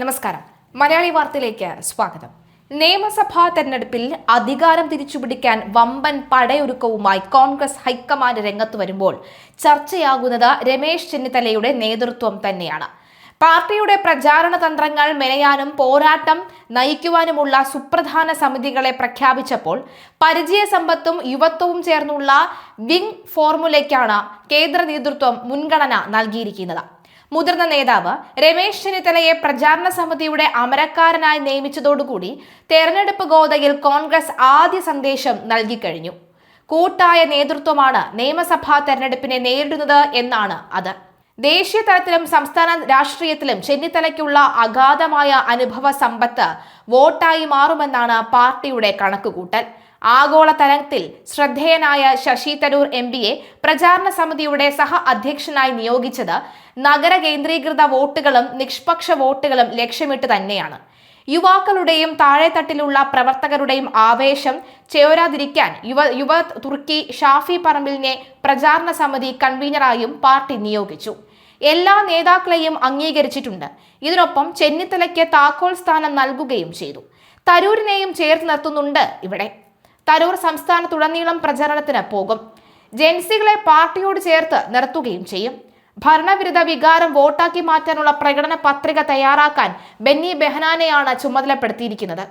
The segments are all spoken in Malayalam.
നമസ്കാരം. മലയാളി വാർത്തയിലേക്ക് സ്വാഗതം. നിയമസഭാ തെരഞ്ഞെടുപ്പിൽ അധികാരം തിരിച്ചുപിടിക്കാൻ വമ്പൻ പടയൊരുക്കവുമായി കോൺഗ്രസ് ഹൈക്കമാൻഡ് രംഗത്ത് വരുമ്പോൾ ചർച്ചയാകുന്നത് രമേശ് ചെന്നിത്തലയുടെ നേതൃത്വം തന്നെയാണ്. പാർട്ടിയുടെ പ്രചാരണ തന്ത്രങ്ങൾ മെനയാനും പോരാട്ടം നയിക്കുവാനുമുള്ള സുപ്രധാന സമിതികളെ പ്രഖ്യാപിച്ചപ്പോൾ പരിചയസമ്പത്തും യുവത്വവും ചേർന്നുള്ള വിംഗ് ഫോർമുലയ്ക്കാണ് കേന്ദ്ര നേതൃത്വം മുൻഗണന നൽകിയിരിക്കുന്നത്. മുതിർന്ന നേതാവ് രമേശ് ചെന്നിത്തലയെ പ്രചാരണ സമിതിയുടെ അമരക്കാരനായി നിയമിച്ചതോടുകൂടി തെരഞ്ഞെടുപ്പ് ഗോതയിൽ കോൺഗ്രസ് ആദ്യ സന്ദേശം നൽകിക്കഴിഞ്ഞു. കൂട്ടായ നേതൃത്വമാണ് നിയമസഭാ തെരഞ്ഞെടുപ്പിനെ നേരിടുന്നത് എന്നാണ് അത്. ദേശീയ തലത്തിലും സംസ്ഥാന രാഷ്ട്രീയത്തിലും ചെന്നിത്തലയ്ക്കുള്ള അഗാധമായ അനുഭവ സമ്പത്ത് വോട്ടായി മാറുമെന്നാണ് പാർട്ടിയുടെ കണക്കുകൂട്ടൽ. ആഗോള തലത്തിൽ ശ്രദ്ധേയനായ ശശി തരൂർ എംപിയെ പ്രചാരണ സമിതിയുടെ സഹ അധ്യക്ഷനായി നിയോഗിച്ചത് നഗര കേന്ദ്രീകൃത വോട്ടുകളും നിഷ്പക്ഷ വോട്ടുകളും ലക്ഷ്യമിട്ട് തന്നെയാണ്. യുവാക്കളുടെയും താഴെത്തട്ടിലുള്ള പ്രവർത്തകരുടെയും ആവേശം ചോരാതിരിക്കാൻ യുവ തുർക്കി ഷാഫി പറമ്പിലിനെ പ്രചാരണ സമിതി കൺവീനറായും പാർട്ടി നിയോഗിച്ചു. എല്ലാ നേതാക്കളെയും അംഗീകരിച്ചിട്ടുണ്ട്. ഇതിനൊപ്പം ചെന്നിത്തലയ്ക്ക് താക്കോൽ സ്ഥാനം നൽകുകയും ചെയ്തു. തരൂരിനെയും ചേർത്ത് നിർത്തുന്നുണ്ട് ഇവിടെ. തരൂർ സംസ്ഥാനത്തുടനീളം പ്രചരണത്തിന് പോകും. ജെൻസികളെ പാർട്ടിയോട് ചേർത്ത് നിർത്തുകയും ചെയ്യും. ഭരണവിരുദ്ധ വികാരം വോട്ടാക്കി മാറ്റാനുള്ള പ്രകടന പത്രിക തയ്യാറാക്കാൻ ബെന്നി ബെഹനാനെയാണ് ചുമതലപ്പെടുത്തിയിരിക്കുന്നത്.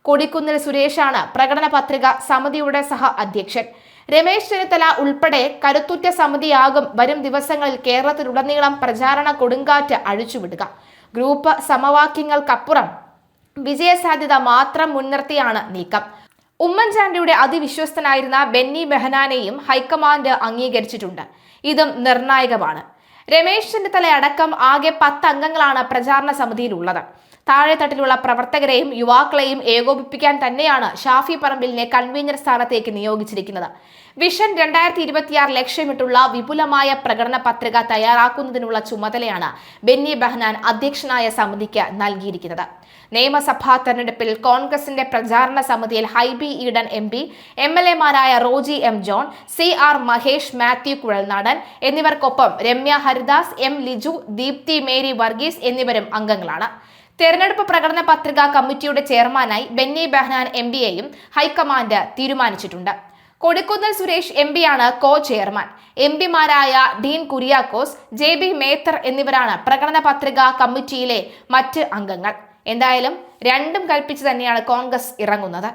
കൊടിക്കുന്നിൽ സുരേഷാണ് പ്രകടന പത്രിക സമിതിയുടെ സഹ അധ്യക്ഷൻ. രമേശ് ചെന്നിത്തല ഉൾപ്പെടെ കരുത്തുറ്റ സമിതിയാകും വരും ദിവസങ്ങളിൽ കേരളത്തിലുടനീളം പ്രചാരണ കൊടുങ്കാറ്റ് അഴിച്ചുവിടുക. ഗ്രൂപ്പ് സമവാക്യങ്ങൾക്കപ്പുറം വിജയസാധ്യത മാത്രം മുൻനിർത്തിയാണ് നീക്കം. ഉമ്മൻചാണ്ടിയുടെ അതിവിശ്വസ്തനായിരുന്ന ബെന്നി ബെഹനാനെയും ഹൈക്കമാൻഡ് അംഗീകരിച്ചിട്ടുണ്ട്. ഇതും നിർണായകമാണ്. രമേശ് ചെന്നിത്തല അടക്കം ആകെ 10 അംഗങ്ങളാണ് പ്രചാരണ സമിതിയിലുള്ളത്. താഴെത്തട്ടിലുള്ള പ്രവർത്തകരെയും യുവാക്കളെയും ഏകോപിപ്പിക്കാൻ തന്നെയാണ് ഷാഫി പറമ്പിലിനെ കൺവീനർ സ്ഥാനത്തേക്ക് നിയോഗിച്ചിരിക്കുന്നത്. വിഷൻ 2026 ലക്ഷ്യമിട്ടുള്ള വിപുലമായ പ്രകടന പത്രിക തയ്യാറാക്കുന്നതിനുള്ള ചുമതലയാണ് ബെന്നി ബെഹനാൻ അധ്യക്ഷനായ സമിതിക്ക് നൽകിയിരിക്കുന്നത്. നിയമസഭാ തെരഞ്ഞെടുപ്പിൽ കോൺഗ്രസിന്റെ പ്രചാരണ സമിതിയിൽ ഹൈബി ഈഡൻ MP, MLA മാരായ Roji M. John, CR Mahesh, Mathew Kuzhalnadan എന്നിവർക്കൊപ്പം രമ്യ ഹരിദാസ്, M. ലിജു, ദീപ്തി മേരി വർഗീസ് എന്നിവരും അംഗങ്ങളാണ്. തെരഞ്ഞെടുപ്പ് പ്രകടന പത്രിക കമ്മിറ്റിയുടെ ചെയർമാനായി ബെന്നി ബെഹനാൻ MPയെയും ഹൈക്കമാൻഡ് തീരുമാനിച്ചിട്ടുണ്ട്. കൊടിക്കുന്നിൽ സുരേഷ് MPയാണ് കോ ചെയർമാൻ. MPമാരായ ഡീൻ കുര്യാക്കോസ്, JB മേത്തർ എന്നിവരാണ് പ്രകടന പത്രിക കമ്മിറ്റിയിലെ മറ്റ് അംഗങ്ങൾ. എന്തായാലും രണ്ടും കൽപ്പിച്ച് തന്നെയാണ് കോൺഗ്രസ് ഇറങ്ങുന്നത്.